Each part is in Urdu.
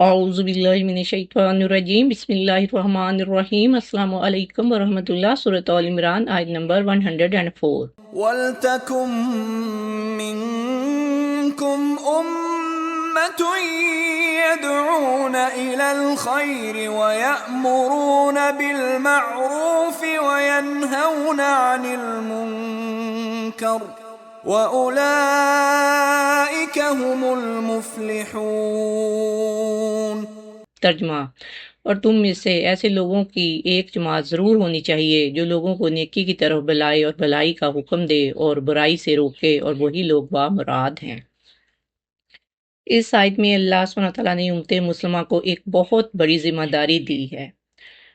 اعوذ باللہ من الشیطان الرجیم بسم اللہ الرحمن الرحیم السلام علیکم ورحمۃ اللہ سورۃ آل عمران آیت نمبر 104 وَلْتَكُن مِّنكُمْ أُمَّةٌ يَدْعُونَ إِلَى الْخَيْرِ وَيَأْمُرُونَ بِالْمَعْرُوفِ وَيَنْهَوْنَ عَنِ الْمُنكَرِ وَأُولَئِكَ هُمُ الْمُفْلِحُونَ۔ ترجمہ۔ اور تم میں سے ایسے لوگوں کی ایک جماعت ضرور ہونی چاہیے جو لوگوں کو نیکی کی طرف بلائے اور بھلائی کا حکم دے اور برائی سے روکے، اور وہی لوگ بامراد ہیں۔ اس آیت میں اللہ سبحانہ تعالیٰ نے امت مسلمہ کو ایک بہت بڑی ذمہ داری دی ہے۔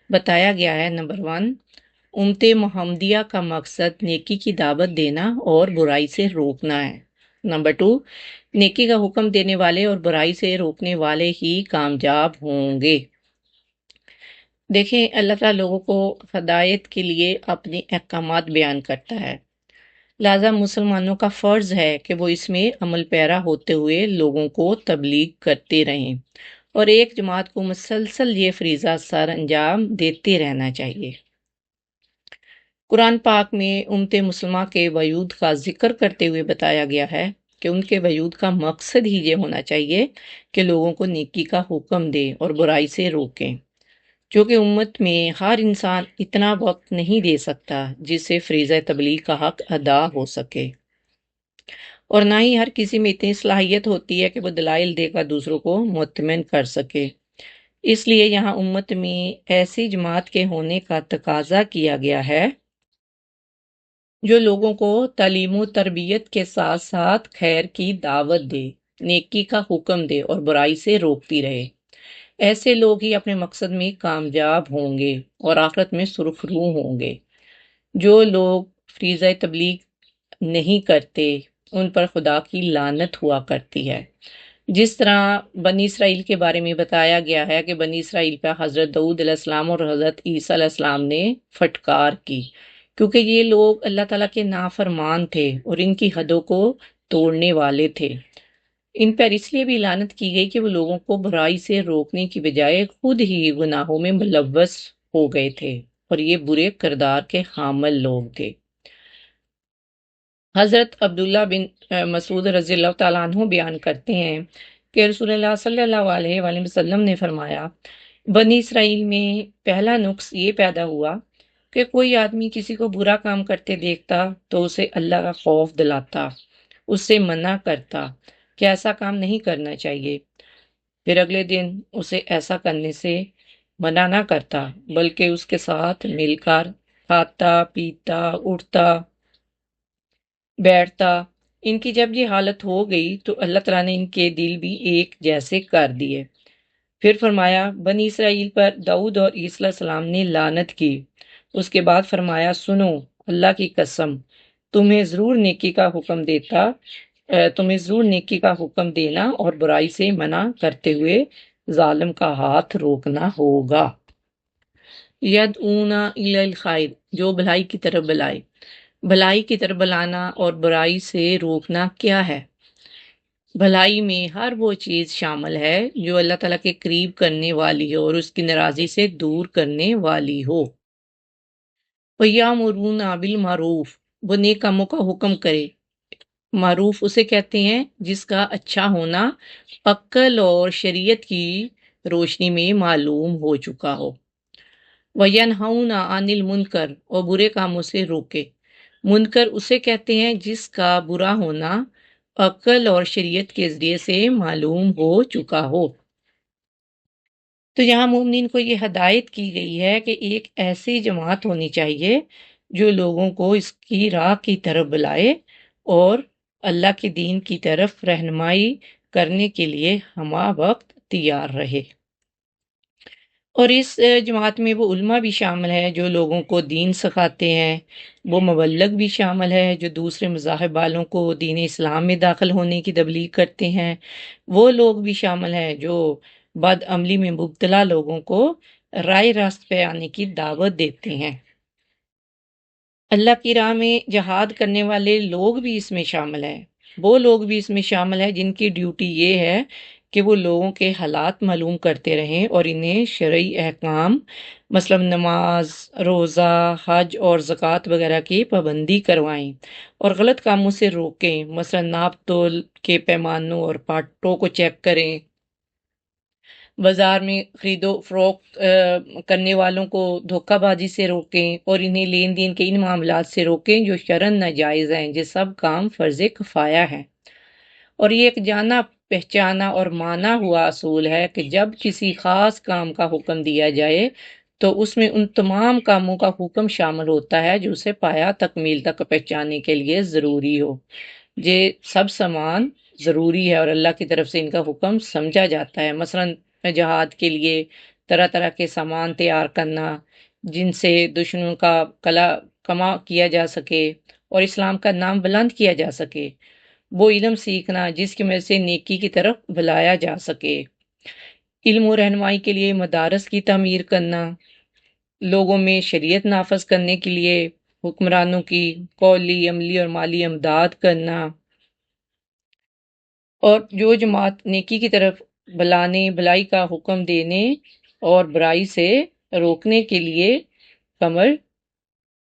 بتایا گیا ہے نمبر 1، امت محمدیہ کا مقصد نیکی کی دعوت دینا اور برائی سے روکنا ہے۔ نمبر 2، نیکی کا حکم دینے والے اور برائی سے روکنے والے ہی کامیاب ہوں گے۔ دیکھیں، اللہ تعالیٰ لوگوں کو ہدایت کے لیے اپنے احکامات بیان کرتا ہے، لہذا مسلمانوں کا فرض ہے کہ وہ اس میں عمل پیرا ہوتے ہوئے لوگوں کو تبلیغ کرتے رہیں، اور ایک جماعت کو مسلسل یہ فریضہ سر انجام دیتے رہنا چاہیے۔ قرآن پاک میں امت مسلمہ کے وجود کا ذکر کرتے ہوئے بتایا گیا ہے کہ ان کے وجود کا مقصد ہی یہ ہونا چاہیے کہ لوگوں کو نیکی کا حکم دیں اور برائی سے روکیں، چونکہ امت میں ہر انسان اتنا وقت نہیں دے سکتا جس سے فریضہ تبلیغ کا حق ادا ہو سکے، اور نہ ہی ہر کسی میں اتنی صلاحیت ہوتی ہے کہ وہ دلائل دے کر دوسروں کو مطمئن کر سکے۔ اس لیے یہاں امت میں ایسی جماعت کے ہونے کا تقاضا کیا گیا ہے جو لوگوں کو تعلیم و تربیت کے ساتھ ساتھ خیر کی دعوت دے، نیکی کا حکم دے اور برائی سے روکتی رہے۔ ایسے لوگ ہی اپنے مقصد میں کامیاب ہوں گے اور آخرت میں سرخرو ہوں گے۔ جو لوگ فریضہ تبلیغ نہیں کرتے ان پر خدا کی لعنت ہوا کرتی ہے، جس طرح بنی اسرائیل کے بارے میں بتایا گیا ہے کہ بنی اسرائیل پہ حضرت داؤد علیہ السلام اور حضرت عیسیٰ علیہ السلام نے پھٹکار کی، کیونکہ یہ لوگ اللہ تعالیٰ کے نافرمان تھے اور ان کی حدوں کو توڑنے والے تھے۔ ان پر اس لیے بھی لعنت کی گئی کہ وہ لوگوں کو برائی سے روکنے کی بجائے خود ہی گناہوں میں ملوث ہو گئے تھے، اور یہ برے کردار کے حامل لوگ تھے۔ حضرت عبداللہ بن مسعود رضی اللہ تعالیٰ عنہ بیان کرتے ہیں کہ رسول اللہ صلی اللہ علیہ وآلہ وسلم نے فرمایا، بنی اسرائیل میں پہلا نقص یہ پیدا ہوا کہ کوئی آدمی کسی کو برا کام کرتے دیکھتا تو اسے اللہ کا خوف دلاتا، اس سے منع کرتا کہ ایسا کام نہیں کرنا چاہیے، پھر اگلے دن اسے ایسا کرنے سے منع نہ کرتا بلکہ اس کے ساتھ مل کر کھاتا، پیتا، اٹھتا، بیٹھتا۔ ان کی جب یہ حالت ہو گئی تو اللہ تعالیٰ نے ان کے دل بھی ایک جیسے کر دیے۔ پھر فرمایا، بنی اسرائیل پر داؤد اور عیسیٰ علیہ السلام نے لعنت کی۔ اس کے بعد فرمایا، سنو، اللہ کی قسم، تمہیں ضرور نیکی کا حکم دینا اور برائی سے منع کرتے ہوئے ظالم کا ہاتھ روکنا ہوگا۔ یدعون الی الخیر، جو بھلائی کی طرف بلائے۔ بھلائی کی طرف بلانا اور برائی سے روکنا کیا ہے؟ بھلائی میں ہر وہ چیز شامل ہے جو اللہ تعالیٰ کے قریب کرنے والی ہو اور اس کی ناراضی سے دور کرنے والی ہو۔ وَیَأْمُرُونَ بِالْمَعْرُوفِ، وہ نیک کاموں کا حکم کرے۔ معروف اسے کہتے ہیں جس کا اچھا ہونا عقل اور شریعت کی روشنی میں معلوم ہو چکا ہو۔ وَيَنْهَوْنَ عَنِ الْمُنْكَرِ، اور برے کاموں سے روکے۔ منکر اسے کہتے ہیں جس کا برا ہونا عقل اور شریعت کے ذریعے سے معلوم ہو چکا ہو۔ تو یہاں مومنین کو یہ ہدایت کی گئی ہے کہ ایک ایسی جماعت ہونی چاہیے جو لوگوں کو اس کی راہ کی طرف بلائے اور اللہ کے دین کی طرف رہنمائی کرنے کے لیے ہمہ وقت تیار رہے۔ اور اس جماعت میں وہ علماء بھی شامل ہے جو لوگوں کو دین سکھاتے ہیں، وہ مبلغ بھی شامل ہے جو دوسرے مذاہب والوں کو دین اسلام میں داخل ہونے کی تبلیغ کرتے ہیں، وہ لوگ بھی شامل ہیں جو بد عملی میں مبتلا لوگوں کو راہ راست پہ آنے کی دعوت دیتے ہیں۔ اللہ کی راہ میں جہاد کرنے والے لوگ بھی اس میں شامل ہیں، وہ لوگ بھی اس میں شامل ہیں جن کی ڈیوٹی یہ ہے کہ وہ لوگوں کے حالات معلوم کرتے رہیں اور انہیں شرعی احکام مثلا نماز، روزہ، حج اور زکوٰۃ وغیرہ کی پابندی کروائیں اور غلط کاموں سے روکیں، مثلا ناپ تول کے پیمانوں اور پاٹوں کو چیک کریں، بازار میں خرید و فروخت کرنے والوں کو دھوکہ بازی سے روکیں اور انہیں لین دین کے ان معاملات سے روکیں جو شرعاً ناجائز ہیں۔ یہ سب کام فرض کفایہ ہیں اور یہ ایک جانا پہچانا اور مانا ہوا اصول ہے کہ جب کسی خاص کام کا حکم دیا جائے تو اس میں ان تمام کاموں کا حکم شامل ہوتا ہے جو اسے پایا تکمیل تک پہنچانے کے لیے ضروری ہو۔ یہ سب سامان ضروری ہے اور اللہ کی طرف سے ان کا حکم سمجھا جاتا ہے، مثلاً جہاد کے لیے طرح طرح کے سامان تیار کرنا جن سے دشمنوں کا کما کیا جا سکے اور اسلام کا نام بلند کیا جا سکے، وہ علم سیکھنا جس کی وجہ سے نیکی کی طرف بلایا جا سکے، علم و رہنمائی کے لیے مدارس کی تعمیر کرنا، لوگوں میں شریعت نافذ کرنے کے لیے حکمرانوں کی قولی، عملی اور مالی امداد کرنا، اور جو جماعت نیکی کی طرف بلانے، بلائی کا حکم دینے اور برائی سے روکنے کے لیے کمر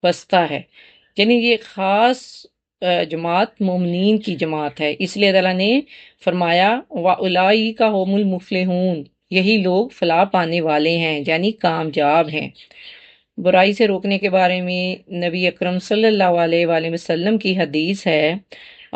بستہ ہے، یعنی یہ خاص جماعت مومنین کی جماعت ہے۔ اس لیے اللہ تعالیٰ نے فرمایا وَأُولَٰئِکَ هُمُ الْمُفْلِحُونَ، یہی لوگ فلاح پانے والے ہیں یعنی کامیاب ہیں۔ برائی سے روکنے کے بارے میں نبی اکرم صلی اللہ علیہ وآلہ وسلم کی حدیث ہے،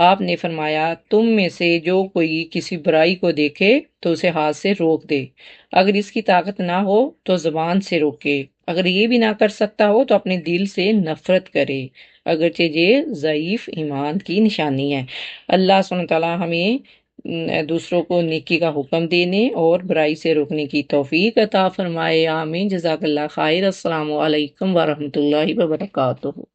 آپ نے فرمایا تم میں سے جو کوئی کسی برائی کو دیکھے تو اسے ہاتھ سے روک دے، اگر اس کی طاقت نہ ہو تو زبان سے روکے، اگر یہ بھی نہ کر سکتا ہو تو اپنے دل سے نفرت کرے، اگرچہ یہ ضعیف ایمان کی نشانی ہے۔ اللہ سبحانہ وتعالیٰ ہمیں دوسروں کو نیکی کا حکم دینے اور برائی سے روکنے کی توفیق عطا فرمائے، آمین۔ جزاک اللہ خیر۔ السلام علیکم ورحمۃ اللہ وبرکاتہ۔